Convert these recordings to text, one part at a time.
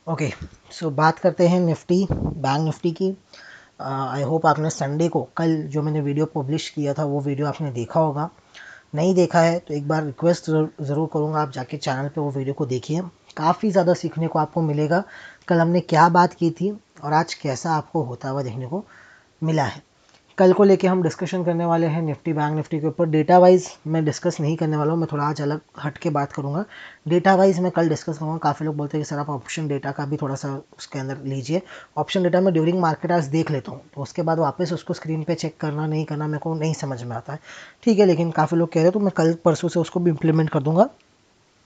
Okay, सो बात करते हैं निफ्टी बैंक निफ्टी की। आई होप आपने संडे को कल जो मैंने वीडियो पब्लिश किया था वो वीडियो आपने देखा होगा। नहीं देखा है तो एक बार रिक्वेस्ट ज़रूर करूँगा, आप जाके चैनल पे वो वीडियो को देखिए। काफ़ी ज़्यादा सीखने को आपको मिलेगा। कल हमने क्या बात की थी और आज कैसा आपको होता हुआ देखने को मिला है। कल को लेके हम डिस्कशन करने वाले हैं निफ्टी बैंक निफ्टी के ऊपर। डेटा वाइज मैं डिस्कस नहीं करने वाला हूँ, मैं थोड़ा आज अलग हट के बात करूँगा। डेटा वाइज मैं कल डिस्कस करूँगा। काफ़ी लोग बोलते हैं कि सर आप ऑप्शन डेटा का भी थोड़ा सा उसके अंदर लीजिए। ऑप्शन डेटा में ड्यूरिंग मार्केट आज देख लेता हूँ, तो उसके बाद वापस उसको स्क्रीन पे चेक करना नहीं करना मेरे को नहीं समझ में आता है। ठीक है, लेकिन काफ़ी लोग कह रहे हैं तो मैं कल परसों से उसको भी इम्प्लीमेंट कर दूंगा।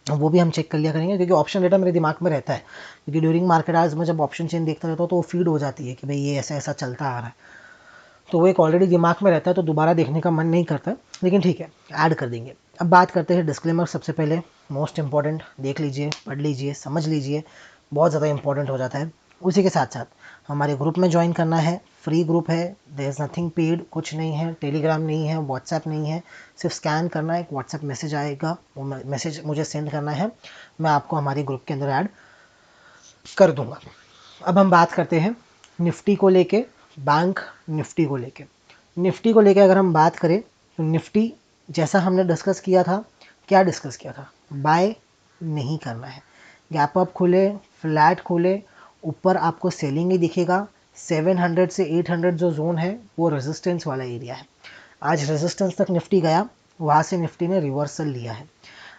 वो भी हम चेक कर लिया करेंगे, क्योंकि ऑप्शन डेटा मेरे दिमाग में रहता है। क्योंकि ड्यूरिंग मार्केट आज मैं जब ऑप्शन चेन देखता रहता हूँ तो वो फीड हो जाती है कि भाई ये ऐसा ऐसा चलता आ रहा है, तो वो एक ऑलरेडी दिमाग में रहता है, तो दोबारा देखने का मन नहीं करता। लेकिन ठीक है, ऐड कर देंगे। अब बात करते हैं डिस्क्लेमर। सबसे पहले मोस्ट इंपॉर्टेंट, देख लीजिए, पढ़ लीजिए, समझ लीजिए, बहुत ज़्यादा इंपॉर्टेंट हो जाता है। उसी के साथ साथ हमारे ग्रुप में ज्वाइन करना है, फ्री ग्रुप है, देयर इज़ नथिंग पेड, कुछ नहीं है, टेलीग्राम नहीं है, व्हाट्सएप नहीं है। सिर्फ स्कैन करना है, एक व्हाट्सएप मैसेज आएगा, वो मैसेज मुझे सेंड करना है, मैं आपको हमारे ग्रुप के अंदर ऐड कर दूंगा। अब हम बात करते हैं निफ्टी को लेके, बैंक निफ्टी को लेके। निफ्टी को लेके अगर हम बात करें तो निफ्टी जैसा हमने डिस्कस किया था, क्या डिस्कस किया था, बाय नहीं करना है। गैप अप खुले, फ्लैट खुले, ऊपर आपको सेलिंग ही दिखेगा। 700 से 800 जो जोन है वो रेजिस्टेंस वाला एरिया है। आज रेजिस्टेंस तक निफ्टी गया, वहाँ से निफ्टी ने रिवर्सल लिया है।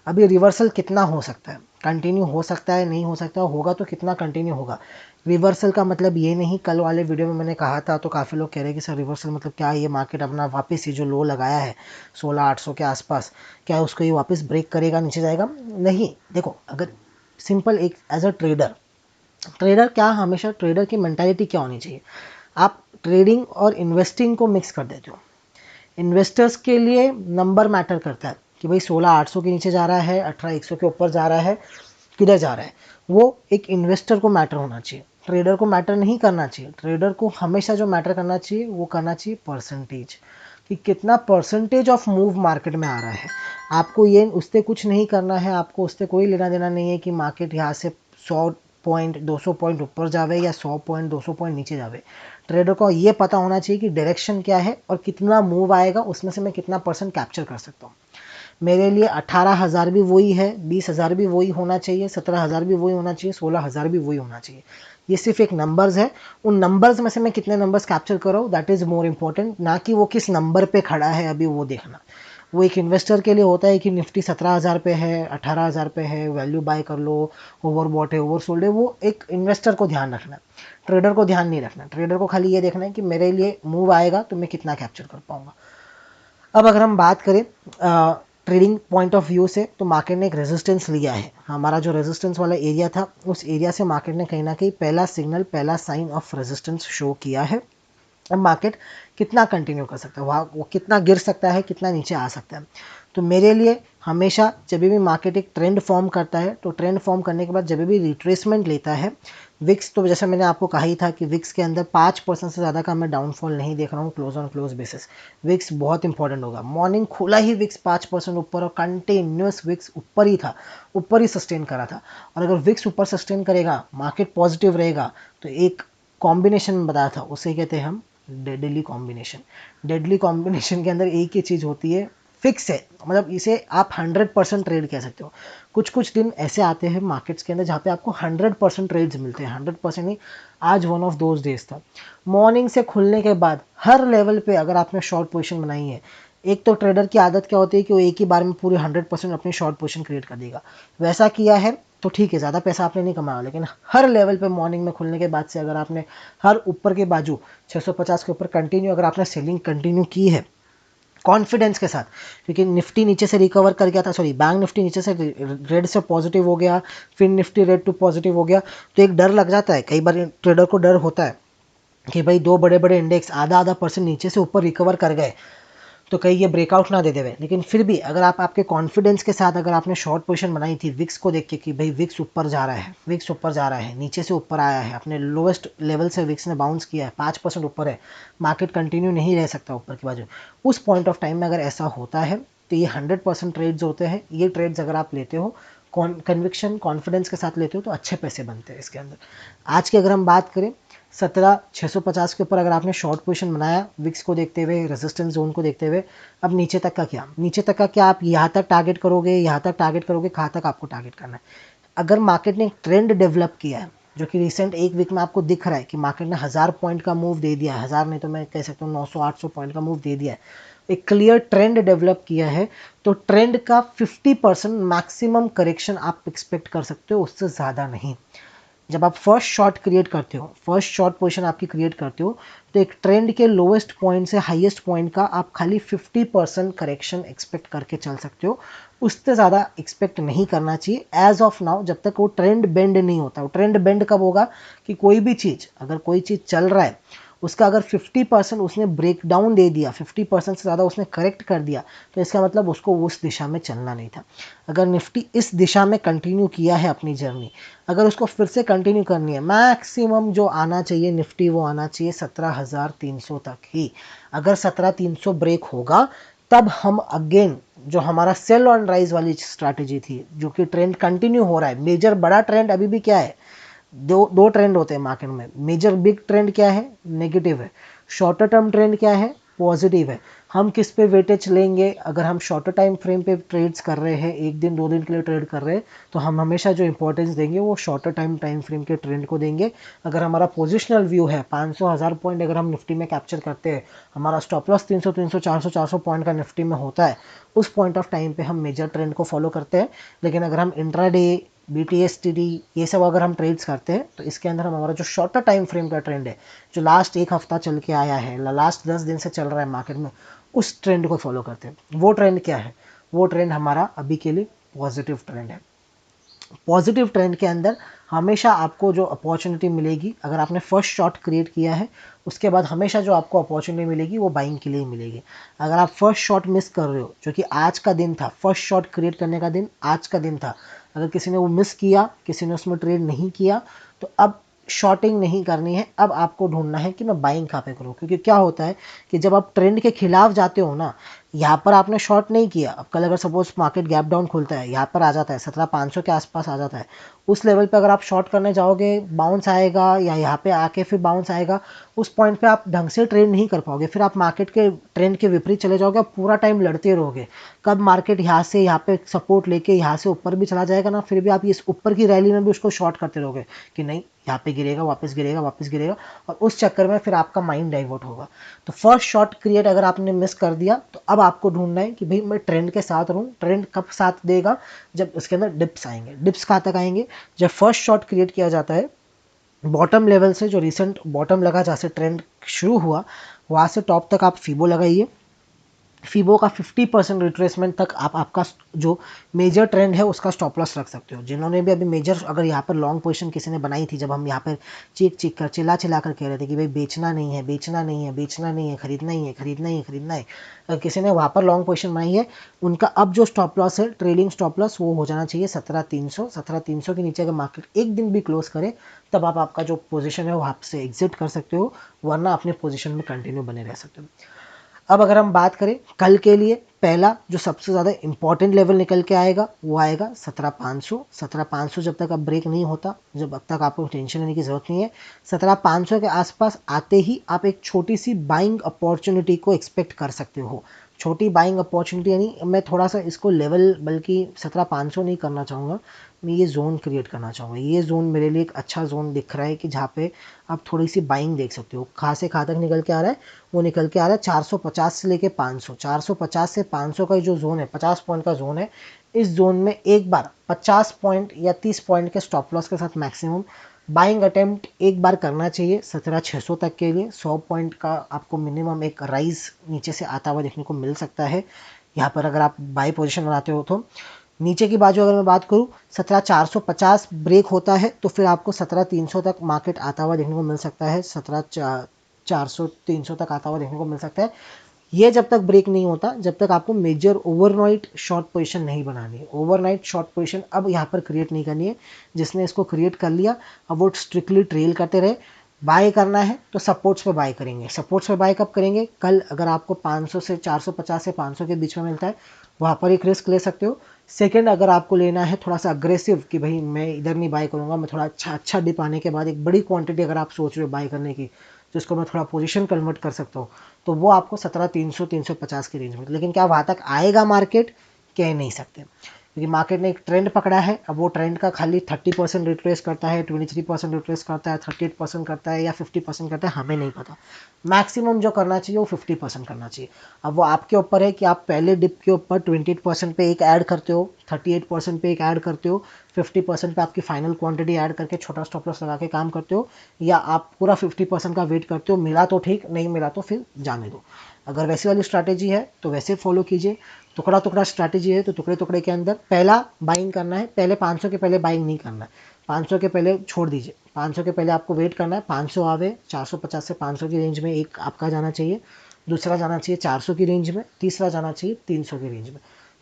अब ये रिवर्सल कितना हो सकता है, कंटिन्यू हो सकता है, नहीं हो सकता, होगा तो कितना कंटिन्यू होगा। रिवर्सल का मतलब ये नहीं, कल वाले वीडियो में मैंने कहा था तो काफ़ी लोग कह रहे हैं कि सर रिवर्सल मतलब क्या, ये मार्केट अपना वापस ये जो लो लगाया है 16,800 के आसपास, क्या उसको ये वापस ब्रेक करेगा, नीचे जाएगा? नहीं। देखो, अगर सिंपल एक एज अ ट्रेडर, ट्रेडर क्या, हमेशा ट्रेडर की मेंटालिटी क्या होनी चाहिए, आप ट्रेडिंग और इन्वेस्टिंग को मिक्स कर देते हो। इन्वेस्टर्स के लिए नंबर मैटर करता है कि भाई 16,800 के नीचे जा रहा है, 18,100 के ऊपर जा रहा है, किधर जा रहा है। वो एक इन्वेस्टर को मैटर होना चाहिए, ट्रेडर को मैटर नहीं करना चाहिए। ट्रेडर को हमेशा जो मैटर करना चाहिए वो करना चाहिए परसेंटेज, कि कितना परसेंटेज ऑफ मूव मार्केट में आ रहा है। आपको ये उससे कुछ नहीं करना है, आपको उससे कोई लेना देना नहीं है कि मार्केट यहाँ से 100 पॉइंट 200 पॉइंट ऊपर जावे या 100 पॉइंट 200 पॉइंट नीचे जावे। ट्रेडर को ये पता होना चाहिए कि डायरेक्शन क्या है और कितना मूव आएगा, उसमें से मैं कितना परसेंट कैप्चर कर सकता हूँ। मेरे लिए 18,000 भी वही है, 20,000 भी वही होना चाहिए, 17,000 भी वही होना चाहिए, 16,000 भी वही होना चाहिए। ये सिर्फ एक नंबर्स है। उन नंबर्स में से मैं कितने नंबर्स कैप्चर कर रहा हूँ, दैट इज़ मोर इंपॉर्टेंट, ना कि वो किस नंबर पे खड़ा है अभी वो देखना। वो एक इन्वेस्टर के लिए होता है कि निफ्टी 17,000 पे है, 18,000 पे है, वैल्यू बाय कर लो, ओवरबॉट है, ओवरसोल्ड है, वो एक इन्वेस्टर को ध्यान रखना। ट्रेडर को ध्यान नहीं रखना। ट्रेडर को खाली ये देखना है कि मेरे लिए मूव आएगा तो मैं कितना कैप्चर कर पाऊंगा। अब अगर हम बात करें ट्रेडिंग पॉइंट ऑफ व्यू से, तो मार्केट ने एक रेजिस्टेंस लिया है। हमारा जो रेजिस्टेंस वाला एरिया था, उस एरिया से मार्केट ने कहीं ना कहीं पहला सिग्नल, पहला साइन ऑफ रेजिस्टेंस शो किया है। अब मार्केट कितना कंटिन्यू कर सकता है, वहाँ वो कितना गिर सकता है, कितना नीचे आ सकता है। तो मेरे लिए हमेशा जब भी मार्केट एक ट्रेंड फॉर्म करता है, तो ट्रेंड फॉर्म करने के बाद जब भी रिट्रेसमेंट लेता है, विक्स, तो जैसे मैंने आपको कहा ही था कि विक्स के अंदर 5% से ज़्यादा का मैं डाउनफॉल नहीं देख रहा हूँ close on close basis. Wicks बहुत इंपॉर्टेंट होगा। मॉर्निंग खुला ही विक्स 5% ऊपर और कंटिन्यूस विक्स ऊपर ही था, ऊपर ही सस्टेन करा था। और अगर विक्स ऊपर सस्टेन करेगा, मार्केट पॉजिटिव रहेगा, तो एक कॉम्बिनेशन बताया था, उसे कहते हैं हम डेडली कॉम्बिनेशन। डेडली कॉम्बिनेशन के अंदर एक ही चीज़ होती है, फिक्स है, मतलब इसे आप 100% ट्रेड कह सकते हो। कुछ कुछ दिन ऐसे आते हैं मार्केट्स के अंदर जहाँ पे आपको 100% ट्रेड्स मिलते हैं, 100% नहीं। आज वन ऑफ दोज डेज था। मॉर्निंग से खुलने के बाद हर लेवल पे अगर आपने शॉर्ट पोजीशन बनाई है, एक तो ट्रेडर की आदत क्या होती है कि वो एक ही बार में पूरे 100% अपनी शॉर्ट पोजीशन क्रिएट कर देगा। वैसा किया है तो ठीक है, ज़्यादा पैसा आपने नहीं कमाया, लेकिन हर लेवल पे मॉर्निंग में खुलने के बाद से अगर आपने हर ऊपर के बाजू 650 के ऊपर कंटिन्यू अगर आपने सेलिंग कंटिन्यू की है कॉन्फिडेंस के साथ, क्योंकि निफ्टी नीचे से रिकवर कर गया था, सॉरी बैंक निफ्टी नीचे से रेड से पॉजिटिव हो गया, फिर निफ्टी रेड टू पॉजिटिव हो गया, तो एक डर लग जाता है, कई बार ट्रेडर को डर होता है कि भाई दो बड़े बड़े इंडेक्स आधा आधा परसेंट नीचे से ऊपर रिकवर कर गए, तो कहीं ये ब्रेकआउट ना दे देवे। लेकिन फिर भी अगर आप आपके कॉन्फिडेंस के साथ अगर आपने शॉर्ट पोजीशन बनाई थी विक्स को देख के कि भाई विक्स ऊपर जा रहा है, विक्स ऊपर जा रहा है, नीचे से ऊपर आया है, अपने लोएस्ट लेवल से विक्स ने बाउंस किया है, 5% ऊपर है, मार्केट कंटिन्यू नहीं रह सकता ऊपर की बाजू, उस पॉइंट ऑफ टाइम में अगर ऐसा होता है तो ये 100% ट्रेड्स होते हैं। ये ट्रेड्स अगर आप लेते हो कन्विक्शन कॉन्फिडेंस के साथ लेते हो तो अच्छे पैसे बनते हैं इसके अंदर। आज की अगर हम बात करें 17,650 के ऊपर अगर आपने शॉर्ट पोजीशन बनाया विक्स को देखते हुए, रेजिस्टेंस जोन को देखते हुए, अब नीचे तक का क्या, नीचे तक का क्या, आप यहाँ तक टारगेट करोगे, यहाँ तक टारगेट करोगे, कहाँ तक आपको टारगेट करना है। अगर मार्केट ने एक ट्रेंड डेवलप किया है जो कि रिसेंट एक वीक में आपको दिख रहा है कि मार्केट ने 1000 पॉइंट का मूव दे दिया है, 1000 नहीं तो मैं कह सकता हूँ 900-800 पॉइंट का मूव दे दिया है, एक क्लियर ट्रेंड डेवलप किया है, तो ट्रेंड का 50% मैक्सिमम करेक्शन आप एक्सपेक्ट कर सकते हो, उससे ज़्यादा नहीं। जब आप फर्स्ट शॉट क्रिएट करते हो, फर्स्ट शॉट पोजीशन आपकी क्रिएट करते हो, तो एक ट्रेंड के लोवेस्ट पॉइंट से हाईएस्ट पॉइंट का आप खाली 50% करेक्शन एक्सपेक्ट करके चल सकते हो, उससे ज़्यादा एक्सपेक्ट नहीं करना चाहिए एज ऑफ नाउ, जब तक वो ट्रेंड बेंड नहीं होता। वो ट्रेंड बेंड कब होगा कि कोई भी चीज़, अगर कोई चीज़ चल रहा है उसका अगर 50% उसने ब्रेक डाउन दे दिया, 50% से ज़्यादा उसने करेक्ट कर दिया, तो इसका मतलब उसको उस दिशा में चलना नहीं था। अगर निफ्टी इस दिशा में कंटिन्यू किया है अपनी जर्नी, अगर उसको फिर से कंटिन्यू करनी है, मैक्सिमम जो आना चाहिए निफ्टी वो आना चाहिए 17,300 तक ही। अगर 17,300 ब्रेक होगा तब हम अगेन जो हमारा सेल ऑन राइज वाली स्ट्रैटेजी थी, जो कि ट्रेंड कंटिन्यू हो रहा है, मेजर बड़ा ट्रेंड अभी भी क्या है, दो ट्रेंड होते हैं मार्केट में। मेजर बिग ट्रेंड क्या है, नेगेटिव है। शॉर्टर टर्म ट्रेंड क्या है, पॉजिटिव है। हम किस पे वेटेज लेंगे, अगर हम शॉर्टर टाइम फ्रेम पे ट्रेड्स कर रहे हैं, एक दिन 2 दिन के लिए ट्रेड कर रहे हैं, तो हम हमेशा जो इंपॉर्टेंस देंगे वो शॉर्टर टाइम फ्रेम के ट्रेंड को देंगे। अगर हमारा पोजिशनल व्यू है 500-1000 पॉइंट अगर हम निफ्टी में कैप्चर करते हैं, हमारा स्टॉप लॉस 300 400 पॉइंट का निफ्टी में होता है, उस पॉइंट ऑफ टाइम पे हम मेजर ट्रेंड को फॉलो करते हैं। लेकिन अगर हम इंट्राडे, BTSTD ये सब अगर हम ट्रेड्स करते हैं, तो इसके अंदर हम हमारा जो शॉर्टर टाइम फ्रेम का ट्रेंड है, जो लास्ट एक हफ्ता चल के आया है, लास्ट 10 दिन से चल रहा है मार्केट में, उस ट्रेंड को फॉलो करते हैं। वो ट्रेंड क्या है, वो ट्रेंड हमारा अभी के लिए पॉजिटिव ट्रेंड है। पॉजिटिव ट्रेंड के अंदर हमेशा आपको जो अपॉर्चुनिटी मिलेगी, अगर आपने फर्स्ट शॉट क्रिएट किया है, उसके बाद हमेशा जो आपको अपॉर्चुनिटी मिलेगी वो बाइंग के लिए मिलेगी। अगर आप फर्स्ट शॉट मिस कर रहे हो, जो कि आज का दिन था, फर्स्ट शॉट क्रिएट करने का दिन आज का दिन था, अगर किसी ने वो मिस किया, किसी ने उसमें ट्रेड नहीं किया, तो अब शॉर्टिंग नहीं करनी है, अब आपको ढूंढना है कि मैं बाइंग कहाँ पे करूँ। क्योंकि क्या होता है कि जब आप ट्रेंड के खिलाफ जाते हो ना, यहाँ पर आपने शॉर्ट नहीं किया, अब कल अगर सपोज मार्केट गैप डाउन खुलता है, यहाँ पर आ जाता है 17,500 के आसपास आ जाता है, उस लेवल पे अगर आप शॉर्ट करने जाओगे, बाउंस आएगा या यहाँ पे आके फिर बाउंस आएगा, उस पॉइंट पे आप ढंग से ट्रेड नहीं कर पाओगे, फिर आप मार्केट के ट्रेंड के विपरीत चले जाओगे, आप पूरा टाइम लड़ते रहोगे। कब मार्केट यहाँ से यहाँ पे सपोर्ट लेके यहाँ से ऊपर भी चला जाएगा ना, फिर भी आप इस ऊपर की रैली में भी उसको शॉर्ट करते रहोगे कि नहीं यहाँ पे गिरेगा, वापस गिरेगा, वापस गिरेगा, और उस चक्कर में फिर आपका माइंड डाइवर्ट होगा। तो फर्स्ट शॉट क्रिएट अगर आपने मिस कर दिया, तो अब आपको ढूंढना है कि भाई मैं ट्रेंड के साथ रहूं। ट्रेंड कब साथ देगा, जब उसके अंदर डिप्स आएंगे। डिप्स कहाँ तक आएंगे, जब फर्स्ट शॉट क्रिएट किया जाता है बॉटम लेवल से, जो रिसेंट बॉटम लगा जहाँ से ट्रेंड शुरू हुआ, वहाँ से टॉप तक आप फीबो लगाइए। फीबो का 50% रिट्रेसमेंट तक आप आपका जो मेजर ट्रेंड है उसका स्टॉप लॉस रख सकते हो। जिन्होंने भी अभी मेजर, अगर यहाँ पर लॉन्ग पोजीशन किसी ने बनाई थी, जब हम यहाँ पर चीख कर चिल्ला चिल्ला कर कह रहे थे कि भाई बेचना नहीं है, बेचना नहीं है, बेचना नहीं है, खरीदना ही है, खरीदना ही है, खरीदना है, अगर किसी ने वहाँ पर लॉन्ग पोजीशन बनाई है, उनका अब जो स्टॉप लॉस है, ट्रेलिंग स्टॉप लॉस, वो हो जाना चाहिए 17,300। 17,300 के नीचे अगर मार्केट एक दिन भी क्लोज करे, तब आप आपका जो पोजीशन है वहाँ से एग्जिट कर सकते हो, वरना अपने पोजीशन में कंटिन्यू बने रह सकते हो। अब अगर हम बात करें कल के लिए, पहला जो सबसे ज़्यादा इंपॉर्टेंट लेवल निकल के आएगा वो आएगा 17,500। 17,500 जब तक अब ब्रेक नहीं होता, जब अब तक आपको टेंशन लेने की ज़रूरत नहीं है, 17,500 के आसपास आते ही आप एक छोटी सी बाइंग अपॉर्चुनिटी को एक्सपेक्ट कर सकते हो। छोटी बाइंग अपॉर्चुनिटी यानी मैं थोड़ा सा इसको लेवल, बल्कि 17,500 नहीं करना चाहूँगा, मैं ये जोन क्रिएट करना चाहूँगा। ये जोन मेरे लिए एक अच्छा जोन दिख रहा है कि जहाँ पे आप थोड़ी सी बाइंग देख सकते हो। कहाँ से कहाँ तक निकल के आ रहा है, वो निकल के आ रहा है 450 से लेके 500। 450 से 500 का जो जोन है, 50 पॉइंट का जोन है, इस जोन में एक बार 50 पॉइंट या 30 पॉइंट के स्टॉप लॉस के साथ मैक्सिमम बाइंग अटेम्प्ट एक बार करना चाहिए 17,600 तक के लिए। 100 पॉइंट का आपको मिनिमम एक राइज नीचे से आता हुआ देखने को मिल सकता है। यहाँ पर अगर आप बाई पोजीशन बनाते हो तो नीचे की बाजू अगर मैं बात करूँ, 17,450 ब्रेक होता है तो फिर आपको 17,300 तक मार्केट आता हुआ देखने को मिल सकता है। 17,400-300 तक आता हुआ देखने को मिल सकता है। ये जब तक ब्रेक नहीं होता, जब तक आपको मेजर ओवरनाइट शॉर्ट पोजीशन नहीं बनानी है। ओवरनाइट शॉर्ट पोजीशन अब यहाँ पर क्रिएट नहीं करनी है। जिसने इसको क्रिएट कर लिया, अब वो स्ट्रिक्टली ट्रेल करते रहे। बाय करना है तो सपोर्ट्स पे बाय करेंगे। सपोर्ट्स पे बाय कब करेंगे, कल अगर आपको 500 से 450 से 500 के बीच में मिलता है, वहाँ पर एक रिस्क ले सकते हो। सेकंड, अगर आपको लेना है थोड़ा सा अग्रेसिव कि भाई मैं इधर नहीं बाय करूंगा, मैं थोड़ा अच्छा डिप आने के बाद एक बड़ी क्वांटिटी अगर आप सोच रहे हो बाय करने की, जिसको मैं थोड़ा पोजीशन कन्वर्ट कर सकता हूँ, तो वो आपको 17,300 350 की रेंज में। लेकिन क्या वहाँ तक आएगा मार्केट, कह नहीं सकते, क्योंकि मार्केट ने एक ट्रेंड पकड़ा है। अब वो ट्रेंड का खाली 30% रिट्रेस करता है, 23% रिट्रेस करता है, 38% करता है या 50% करता है, हमें नहीं पता। मैक्सिमम जो करना चाहिए वो 50% करना चाहिए। अब वो आपके ऊपर है कि आप पहले डिप के ऊपर 28% पे एक ऐड करते हो, 38% पे एक ऐड करते हो, 50% पे आपकी फाइनल क्वांटिटी ऐड करके छोटा स्टॉप लॉस लगा के काम करते हो, या आप पूरा 50% का वेट करते हो, मिला तो ठीक, नहीं मिला तो फिर जाने दो। अगर वैसी वाली स्ट्रैटेजी है तो वैसे फॉलो कीजिए। टुकड़ा टुकड़ा स्ट्रैटेजी है तो टुकड़े टुकड़े के अंदर पहला बाइंग करना है, पहले 500 के पहले बाइंग नहीं करना है, 500 के पहले छोड़ दीजिए। 500 के पहले आपको वेट करना है, 500 आवे, 450 से 500 की रेंज में एक आपका जाना चाहिए, दूसरा जाना चाहिए 400 की रेंज में, तीसरा जाना चाहिए 300 की रेंज में।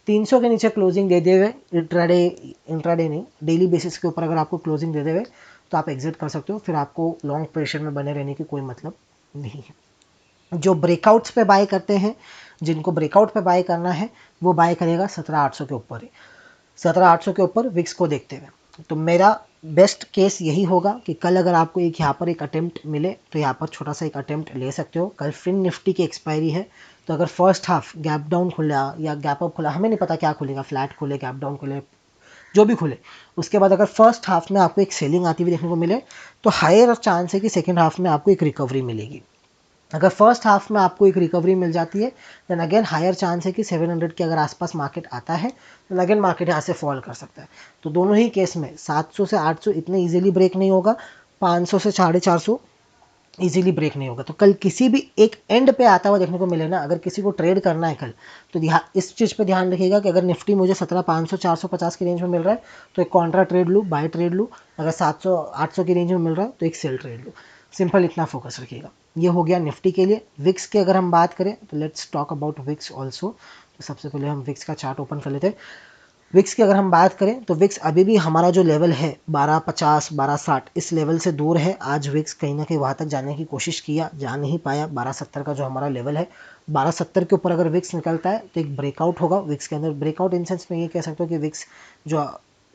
300 के नीचे क्लोजिंग दे दे हुए, इंट्राडे नहीं, डेली बेसिस के ऊपर अगर आपको क्लोजिंग दे दे हुए तो आप एग्जिट कर सकते हो, फिर आपको लॉन्ग प्रेशर में बने रहने की कोई मतलब नहीं है। जो ब्रेकआउट्स पे बाय करते हैं, जिनको ब्रेकआउट पे बाय करना है, वो बाय करेगा 17,800 के ऊपर ही, 17,800 के ऊपर विक्स को देखते हुए। तो मेरा बेस्ट केस यही होगा कि कल अगर आपको एक यहाँ पर एक अटेम्प्ट मिले तो यहाँ पर छोटा सा एक अटेम्प्ट ले सकते हो। कल फिन निफ्टी की एक्सपायरी है, तो अगर फर्स्ट हाफ गैप डाउन खुला या गैप अप खुला, हमें नहीं पता क्या खुलेगा, फ्लैट खुले, गैप डाउन खुले, जो भी खुले, उसके बाद अगर फर्स्ट हाफ में आपको एक सेलिंग आती हुई देखने को मिले, तो हायर चांस है कि सेकेंड हाफ में आपको एक रिकवरी मिलेगी। अगर फर्स्ट हाफ में आपको एक रिकवरी मिल जाती है, देन अगेन हायर चांस है कि 700 के अगर आसपास मार्केट आता है, तो अगेन मार्केट यहाँ से फॉल कर सकता है। तो दोनों ही केस में 700 से 800 इतने इजीली ब्रेक नहीं होगा, 500 से 450 इजीली ब्रेक नहीं होगा। तो कल किसी भी एक एंड पे आता हुआ देखने को मिले ना, अगर किसी को ट्रेड करना है कल, तो इस चीज़ पे ध्यान रखिएगा कि अगर निफ्टी मुझे 17,500 450 की रेंज में मिल रहा है तो एक कॉन्ट्रा ट्रेड लूँ, बाय ट्रेड लूँ। अगर 700 800 की रेंज में मिल रहा है तो एक सेल ट्रेड लूँ। सिंपल इतना फोकस रखिएगा। ये हो गया निफ्टी के लिए। विक्स की अगर हम बात करें तो let's talk about wicks also. तो सबसे पहले हम विक्स का चार्ट ओपन कर लेते हैं। विक्स की अगर हम बात करें तो विक्स अभी भी हमारा जो लेवल है 1250 1260, इस लेवल से दूर है। आज विक्स कहीं ना कहीं वहाँ तक जाने की कोशिश किया, जा नहीं पाया। 1270 का जो हमारा लेवल है, 1270 के ऊपर अगर विक्स निकलता है तो एक ब्रेकआउट होगा विक्स के अंदर। ब्रेकआउट इन सेंस में ये कह सकते हो कि विक्स जो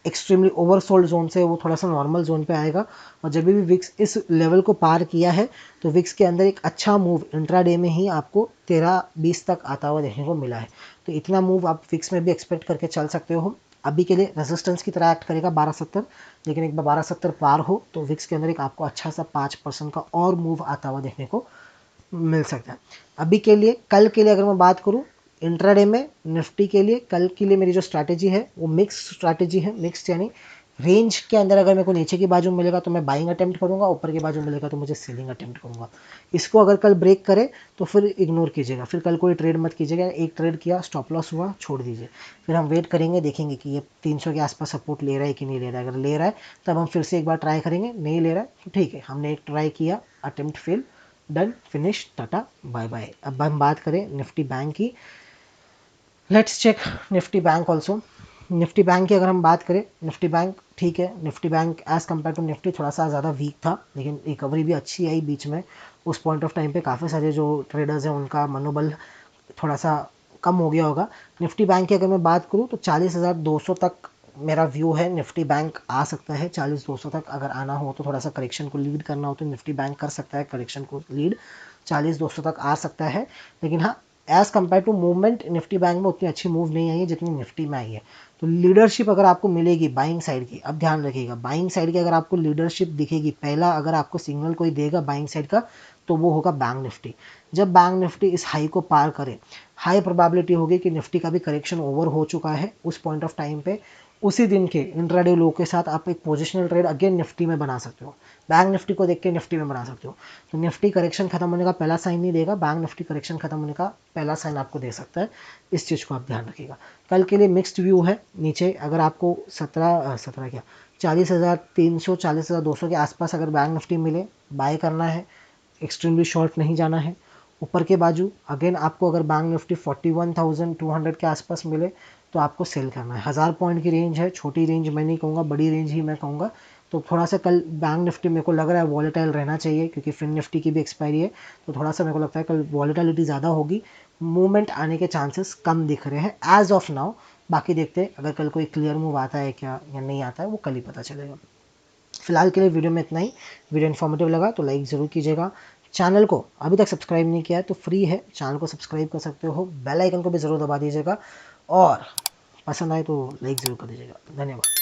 एक्सट्रीमली ओवरसोल्ड जोन से वो थोड़ा सा नॉर्मल जोन पे आएगा। और जब भी विक्स इस लेवल को पार किया है तो विक्स के अंदर एक अच्छा मूव इंट्राडे में ही आपको 13-20 तक आता हुआ देखने को मिला है। तो इतना मूव आप विक्स में भी एक्सपेक्ट करके चल सकते हो। अभी के लिए रेजिस्टेंस की तरह एक्ट करेगा 1270, लेकिन एक बार 1270 पार हो तो विक्स के अंदर एक आपको अच्छा सा 5% का और मूव आता हुआ देखने को मिल सकता है। अभी के लिए, कल के लिए अगर मैं बात करूं, इंट्राडे में निफ्टी के लिए कल के लिए मेरी जो स्ट्रैटेजी है वो मिक्स स्ट्रैटेजी है। मिक्स यानी रेंज के अंदर अगर मेरे को नीचे की बाजू मिलेगा तो मैं बाइंग अटेम्प्ट करूंगा, ऊपर की बाजू मिलेगा तो मुझे सेलिंग अटेम्प्ट करूंगा। इसको अगर कल ब्रेक करे तो फिर इग्नोर कीजिएगा, फिर कल कोई ट्रेड मत कीजिएगा। एक ट्रेड किया, स्टॉप लॉस हुआ, छोड़ दीजिए। फिर हम वेट करेंगे, देखेंगे कि ये 300 के आसपास सपोर्ट ले रहा है कि नहीं ले रहा है। अगर ले रहा है तब हम फिर से एक बार ट्राई करेंगे, नहीं ले रहा है तो ठीक है, हमने एक ट्राई किया, attempt fail, done, finish, tata bye bye. अब हम बात करें निफ्टी बैंक की। Let's check Nifty bank also. Nifty bank की अगर हम बात करें, निफ्टी बैंक ठीक है। Nifty bank as compare to Nifty थोड़ा सा ज़्यादा वीक था, लेकिन रिकवरी भी अच्छी आई बीच में। उस पॉइंट ऑफ टाइम पे काफ़ी सारे जो ट्रेडर्स हैं उनका मनोबल थोड़ा सा कम हो गया होगा। निफ्टी बैंक की अगर मैं बात करूँ तो 40,200 तक मेरा व्यू है, निफ्टी बैंक आ सकता है। 40,200 तक अगर आना हो तो, थोड़ा सा करेक्शन को लीड करना हो तो निफ्टी बैंक कर सकता है करेक्शन को लीड, 40,200 तक आ सकता है। लेकिन हाँ, as compare to movement Nifty bank में उतनी अच्छी मूव नहीं आई है जितनी निफ्टी में आई है। तो लीडरशिप अगर आपको मिलेगी बाइंग साइड की, अब ध्यान रखिएगा, बाइंग साइड की अगर आपको लीडरशिप दिखेगी, पहला अगर आपको सिग्नल कोई देगा बाइंग साइड का तो वो होगा बैंक निफ्टी। जब बैंक निफ्टी इस हाई को पार करे, हाई प्रोबेबिलिटी होगी कि निफ्टी का भी करेक्शन ओवर हो चुका है उस पॉइंट ऑफ टाइम पे। उसी दिन के इंट्राडे लो के साथ आप एक पोजिशनल ट्रेड अगेन निफ्टी में बना सकते हो, बैंक निफ्टी को देख के निफ्टी में बना सकते हो। तो निफ्टी करेक्शन खत्म होने का पहला साइन नहीं देगा, बैंक निफ्टी करेक्शन खत्म होने का पहला साइन आपको दे सकता है। इस चीज़ को आप ध्यान रखिएगा। कल के लिए मिक्स्ड व्यू है। नीचे अगर आपको 17 क्या 40,300 40,200 के आसपास अगर बैंक निफ्टी मिले, बाय करना है, एक्सट्रीमली शॉर्ट नहीं जाना है। ऊपर के बाजू अगेन आपको अगर बैंक निफ्टी 41,200 के आसपास मिले तो आपको सेल करना है। 1000 पॉइंट की रेंज है, छोटी रेंज मैं नहीं कहूँगा, बड़ी रेंज ही मैं कहूँगा। तो थोड़ा सा कल बैंक निफ्टी मेरे को लग रहा है वॉलेटाइल रहना चाहिए, क्योंकि फिन निफ्टी की भी एक्सपायरी है। तो थोड़ा सा मेरे को लगता है कल वॉलेटिलिटी ज़्यादा होगी, मूवमेंट आने के चांसेस कम दिख रहे हैं एज ऑफ नाउ। बाकी देखते हैं अगर कल कोई क्लियर मूव आता है क्या या नहीं आता है, वो कल ही पता चलेगा। फिलहाल के लिए वीडियो में इतना ही। वीडियो इन्फॉर्मेटिव लगा तो लाइक ज़रूर कीजिएगा। चैनल को अभी तक सब्सक्राइब नहीं किया है तो फ्री है, चैनल को सब्सक्राइब कर सकते हो। बेल आइकन को भी ज़रूर दबा दीजिएगा और पसंद आए तो लाइक ज़रूर कर दीजिएगा। धन्यवाद।